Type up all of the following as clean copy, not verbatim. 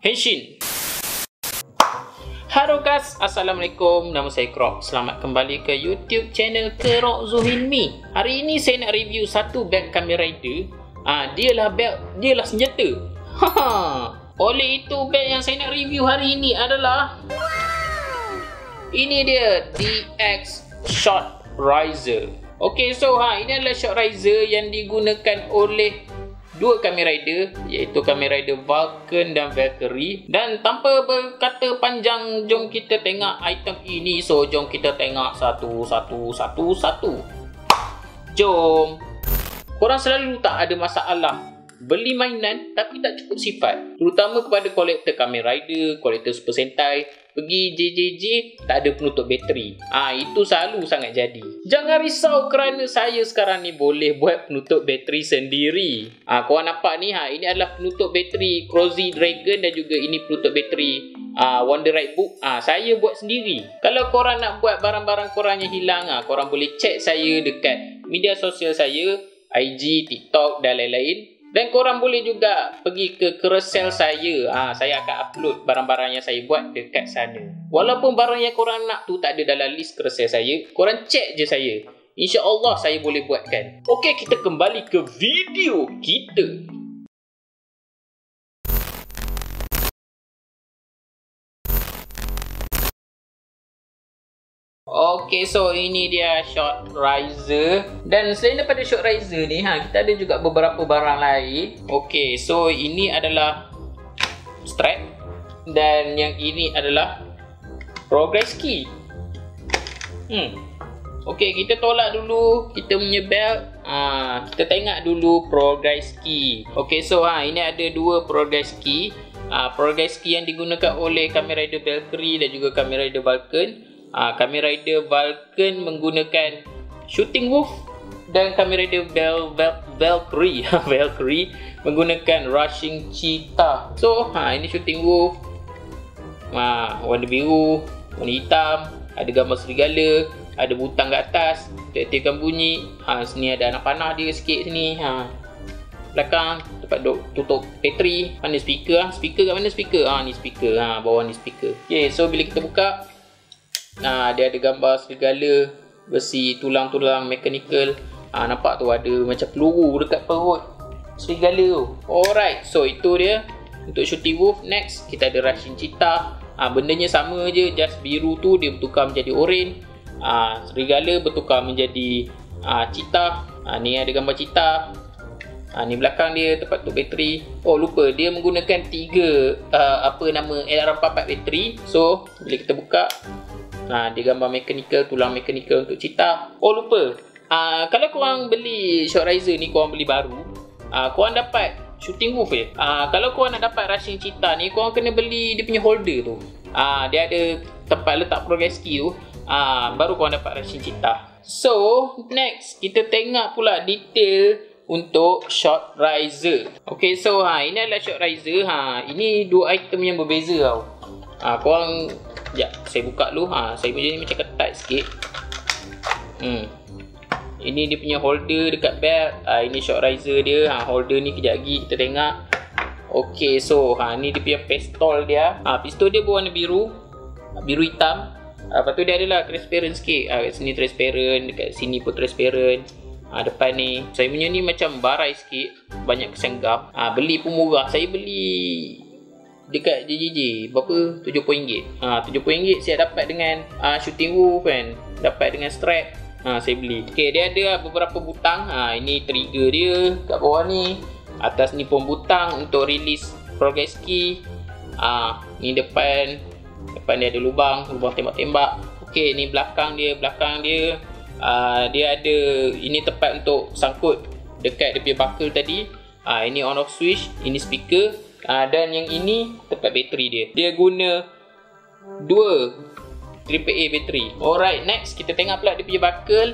Henshin. Halo guys, Assalamualaikum. Nama saya Krok. Selamat kembali ke YouTube channel Krok Zuhilmi. Hari ini saya nak review satu beg Kamen Rider. Dialah senjata. Oleh itu beg yang saya nak review hari ini adalah ini dia, DX Short Riser. Okay, so ini adalah Short Riser yang digunakan oleh dua Kamen Rider, iaitu Kamen Rider Vulcan dan Valkyrie. Dan tanpa berkata panjang, jom kita tengok item ini. So jom kita tengok satu. Jom. Korang selalu tak ada masalah beli mainan tapi tak cukup sifat, terutama kepada kolektor Kamen Rider, kolektor Super Sentai. Pergi JJJ tak ada penutup bateri. Itu selalu sangat jadi. Jangan risau kerana saya sekarang ni boleh buat penutup bateri sendiri. Korang nampak ni, ini adalah penutup bateri Crazy Dragon dan juga ini penutup bateri Wonder Ride Book. Saya buat sendiri. Kalau korang nak buat barang-barang korang yang hilang, korang boleh check saya dekat media sosial saya, IG, TikTok dan lain-lain. Dan korang boleh juga pergi ke Carousel saya. Saya akan upload barang-barang yang saya buat dekat sana. Walaupun barang yang korang nak tu tak ada dalam list Carousel saya, korang check je saya. InsyaAllah saya boleh buatkan. Okey, kita kembali ke video kita. Okay, so ini dia Short Riser. Dan selain daripada Short Riser ni, kita ada juga beberapa barang lain. Okay, so ini adalah strap. Dan yang ini adalah progress key. Okay, kita tolak dulu kita punya belt. Kita tengok dulu progress key. Okay, so ini ada dua progress key. Progress key yang digunakan oleh Kamen Rider Valkyrie dan juga Kamen Rider Vulcan. Kamen Rider Vulcan menggunakan Shooting Wolf dan Kamen Rider Valkyrie menggunakan Rushing Cheetah. So ini Shooting Wolf, warna biru, warna hitam, ada gambar serigala, ada butang kat atas, aktifkan bunyi. Sini ada anak panah dia sikit sini. Belakang tempat tutup bateri. Mana speaker? Speaker kat mana speaker? Ni speaker. Bawah ni speaker. Okay, so bila kita buka, dia ada gambar serigala besi tulang-tulang mechanical. Nampak tu ada macam peluru dekat perut serigala tu. Alright, so itu dia untuk Shooting Wolf. Next, kita ada Rushing Cheetah. Bendanya sama je, just biru tu dia bertukar menjadi orange. Serigala bertukar menjadi cheetah. Ni ada gambar cheetah. Ni belakang dia tempat tu bateri. Lupa, dia menggunakan 3 LR44 bateri. So bila kita buka, dia gambar mechanical, tulang mechanical untuk cheetah. Lupa, kalau korang beli Short Riser ni, korang beli baru, korang dapat Shooting Wolf je. Kalau korang nak dapat Rushing Cheetah ni, korang kena beli dia punya holder tu. Dia ada tempat letak progress key tu. Baru korang dapat Rushing Cheetah. So next, kita tengok pula detail untuk Short Riser. Okay, so ini adalah Short Riser. Ini dua item yang berbeza tau. Korang, sekejap, saya buka dulu. Saya punya ni macam ketat sikit. Ini dia punya holder dekat belt. Ini Short Riser dia. Holder ni kejap lagi kita tengok. Okay, so ni dia punya pistol dia. Pistol dia berwarna biru, biru hitam. Lepas tu dia adalah transparent sikit. Kat sini transparent, dekat sini pun transparent. Depan ni, saya punya ni macam barai sikit, banyak kesan gam. Beli pun murah. Saya beli dekat JJJ berapa? RM70. RM70 saya dapat dengan Shooting Wolf kan, dapat dengan strap. Saya beli. Okay, dia ada beberapa butang. Ini trigger dia kat bawah ni. Atas ni pun butang untuk release progress key. Ni depan dia ada lubang tembak-tembak. Okay, ni belakang dia. Dia ada ini tempat untuk sangkut dekat dia punya buckle tadi. Ini on off switch, ini speaker. Dan yang ini tempat bateri dia. Dia guna 2 AAA bateri. Alright, next kita tengok pula dia punya buckle.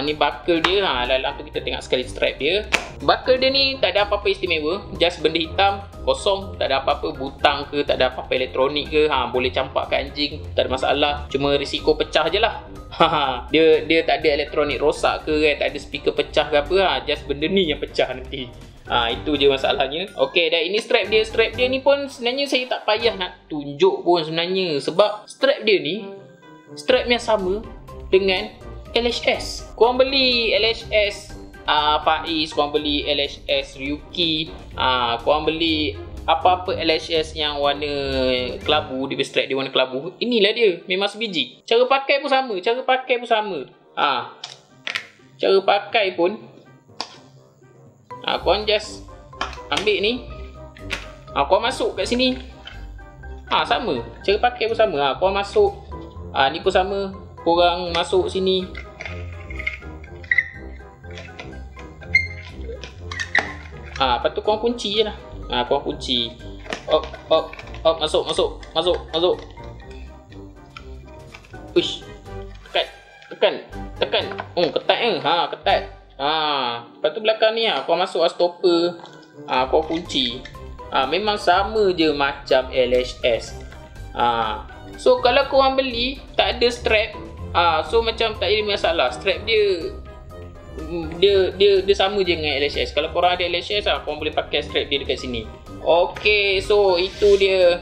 Ni buckle dia. Lalu kita tengok sekali strap dia. Buckle dia ni tak ada apa-apa istimewa, just benda hitam, kosong, tak ada apa-apa butang ke, tak ada apa-apa elektronik ke. Boleh campak ke anjing, tak ada masalah. Cuma risiko pecah je lah. Dia tak ada elektronik rosak ke kan, tak ada speaker pecah ke apa. Just benda ni yang pecah nanti. Itu je masalahnya. Okey, dan ini strap dia. Strap dia ni pun sebenarnya saya tak payah nak tunjuk pun sebenarnya, sebab strap dia ni strap yang sama dengan LHS. Korang beli LHS Faiz, korang beli LHS Ryuki, korang beli apa-apa LHS yang warna kelabu, dia strap dia warna kelabu, inilah dia, memang sebiji. Cara pakai pun sama, cara pakai pun korang just ambil ni, korang masuk kat sini. Sama, cara pakai pun sama. Korang masuk, ni pun sama, korang masuk sini. Lepas tu korang kunci je lah. Korang kunci. Masuk. Uish. Tekan. Ketat ke? Ketat. Lepas tu belakang ni korang masuk stopper. Korang kunci. Memang sama je macam LHS. So kalau korang beli tak ada strap, so macam tak ada masalah. Strap dia sama je dengan LHS. Kalau korang ada LHS korang boleh pakai strap dia dekat sini. Okey, so itu dia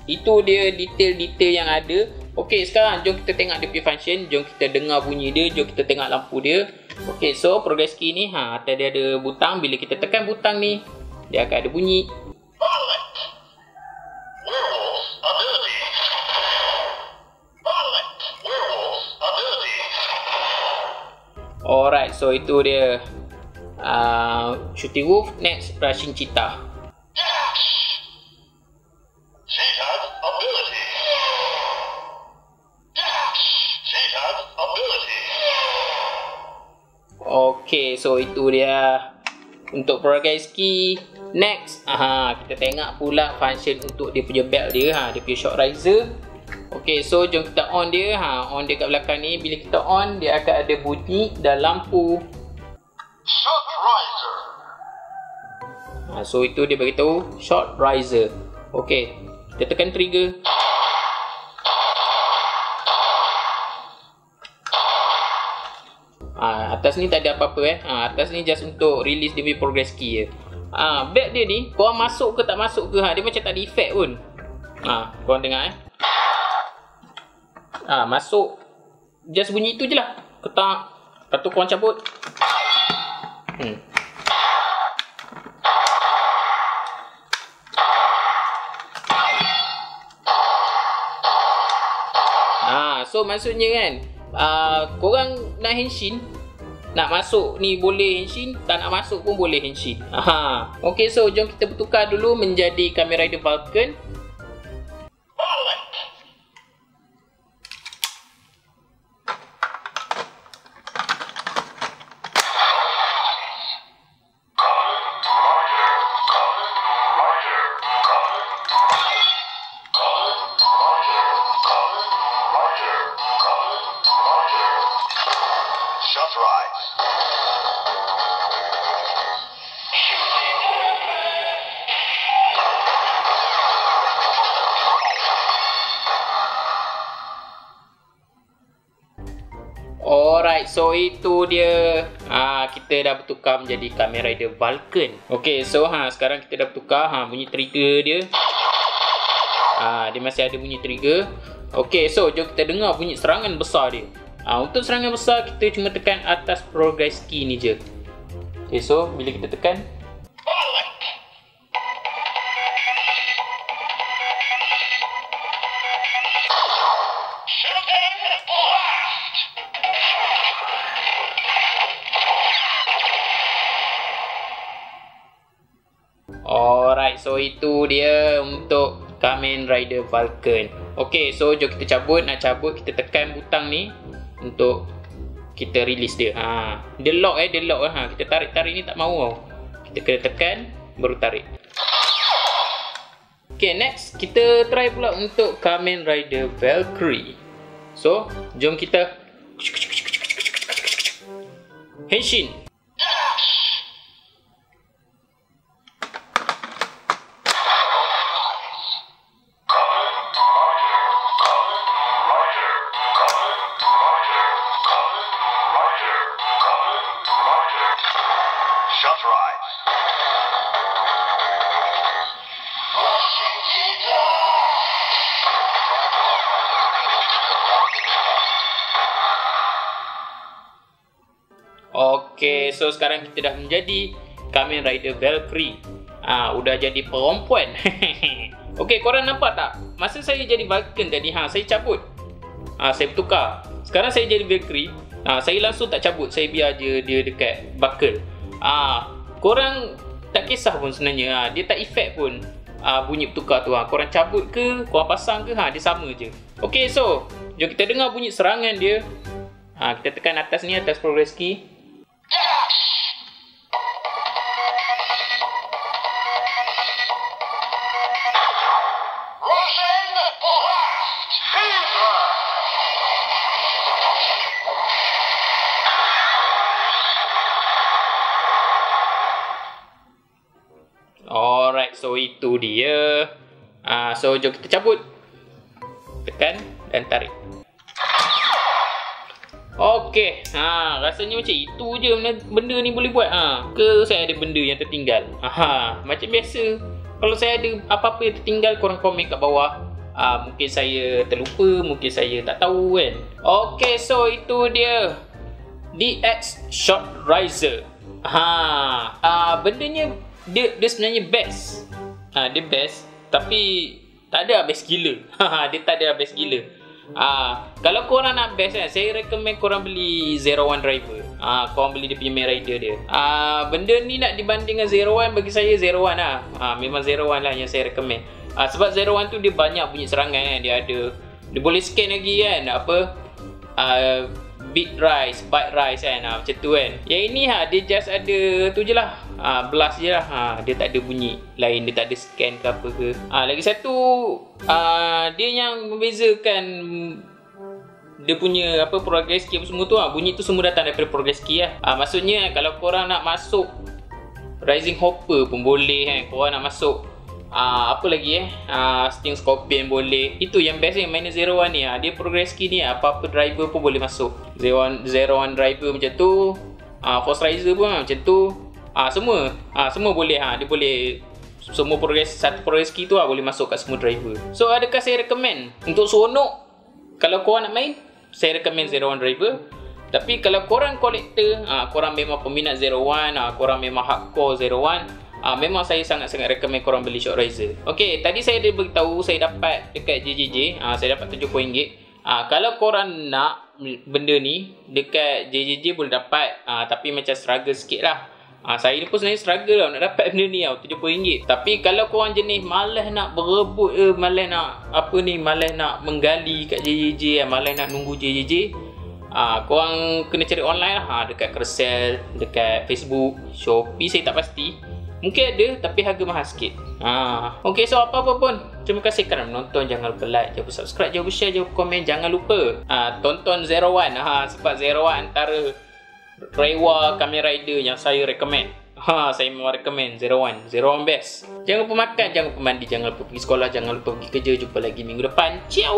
itu dia detail-detail yang ada. Okey, sekarang jom kita tengok dia punya function. Jom kita dengar bunyi dia, jom kita tengok lampu dia. Okey, so progress key ni atas dia ada butang. Bila kita tekan butang ni, dia akan ada bunyi. Alright, so itu dia Shooting Wolf. Next, Rushing Cheetah. Okay, so itu dia untuk progress key. Next, kita tengok pula function untuk dia punya belt dia, dia punya shock riser. Okay, so jom kita on dia. On dia kat belakang ni. Bila kita on, dia akan ada bunyi dan lampu shock riser. So itu dia beritahu shock riser. Okay, kita tekan trigger. Atas ni tak ada apa-apa atas ni just untuk release dia punya progress key je. Belt dia ni korang masuk ke tak masuk ke, dia macam tak ada effect pun. Korang dengar masuk, just bunyi tu je lah, ketak. Lepas tu korang cabut. So maksudnya kan, korang nak henshin, nak masuk ni boleh henshin, tak nak masuk pun boleh henshin. Okay, so jom kita bertukar dulu menjadi Kamen Rider Vulcan. Alright, so itu dia. Kita dah bertukar menjadi Kamen Rider Vulcan. Okay, so sekarang kita dah bertukar. Bunyi trigger dia. Dia masih ada bunyi trigger. Okay, so jom kita dengar bunyi serangan besar dia. Untuk serangan besar, kita cuma tekan atas progress key ni je. Okay, so bila kita tekan, alright, so itu dia untuk Kamen Rider Vulcan. Okay, so jom kita cabut. Nak cabut, kita tekan butang ni untuk kita release dia. Dia lock dia lock. Kita tarik-tarik ni tak mau. Kita kena tekan baru tarik. Okay, next kita try pula untuk Kamen Rider Valkyrie. So jom kita henshin. Okay, so sekarang kita dah menjadi Kamen Rider Valkyrie. Udah jadi perempuan. Okay, korang nampak tak? Masa saya jadi Vulcan tadi, saya cabut. Saya bertukar. Sekarang saya jadi Valkyrie. Saya langsung tak cabut. Saya biar je dia dekat buckle. Korang tak kisah pun sebenarnya. Dia tak efek pun bunyi bertukar tu. Korang cabut ke, korang pasang ke, dia sama je. Okay, so jom kita dengar bunyi serangan dia. Kita tekan atas ni, atas progress key. Alright, so itu dia. So jom kita cabut. Tekan dan tarik. Okey, rasanya macam itu je benda ni boleh buat. Ke saya ada benda yang tertinggal? Macam biasa. Kalau saya ada apa-apa yang tertinggal, korang komen kat bawah. Mungkin saya terlupa, mungkin saya tak tahu kan. Okey, so itu dia DX Short Riser. Bendanya dia sebenarnya best. Dia best, tapi tak ada best gila. Dia tak ada best gila. Kalau korang nak best kan, saya recommend korang beli Zero One Driver. Korang beli dia punya main rider dia. Benda ni nak dibanding dengan Zero One, bagi saya Zero One lah. Memang Zero One lah yang saya recommend. Sebab Zero One tu dia banyak bunyi serangan kan. Dia boleh scan lagi kan, bit rise, byte rise kan, macam tu kan. Yang ini dia just ada tu je lah, blast je lah. Dia tak ada bunyi lain, dia tak ada scan ke apa ke. Lagi satu, dia yang membezakan dia punya progress key apa semua tu, bunyi tu semua datang daripada progress key lah. Maksudnya kalau korang nak masuk Rising Hopper pun boleh kan. Korang nak masuk apa lagi Sting Scorpion boleh. Itu yang best yang main Zero One ni. Dia progress key ni, apa-apa driver pun boleh masuk. Zero One driver macam tu, Force Riser pun macam tu. Semua boleh. Dia boleh semua satu progress key tu boleh masuk kat semua driver. So adakah saya recommend untuk seronok? Kalau korang nak main, saya recommend Zero One driver. Tapi kalau korang collector, korang memang peminat Zero One, korang memang hardcore Zero One, memang saya sangat-sangat recommend korang beli Short Riser. Okay, tadi saya dah beritahu saya dapat dekat JJJ, saya dapat RM70. Kalau korang nak benda ni dekat JJJ boleh dapat, tapi macam struggle sikit lah. Saya ni pun sebenarnya struggle lah nak dapat benda ni RM70. Tapi kalau korang jenis malas nak berebut, malas nak menggali kat JJJ, malas nak nunggu JJJ, korang kena cari online lah, dekat Carousell, dekat Facebook, Shopee saya tak pasti. Mungkin ada, tapi harga mahal sikit. Okay, so apa-apa pun, terima kasih kerana menonton. Jangan lupa like, jangan lupa subscribe, jangan lupa share, jangan lupa komen. Jangan lupa tonton Zero One. Sebab Zero One antara Reiwa Kamen Rider yang saya recommend. Saya memang recommend Zero One. Zero One best. Jangan lupa makan, jangan lupa mandi, jangan lupa pergi sekolah, jangan lupa pergi kerja. Jumpa lagi minggu depan. Ciao.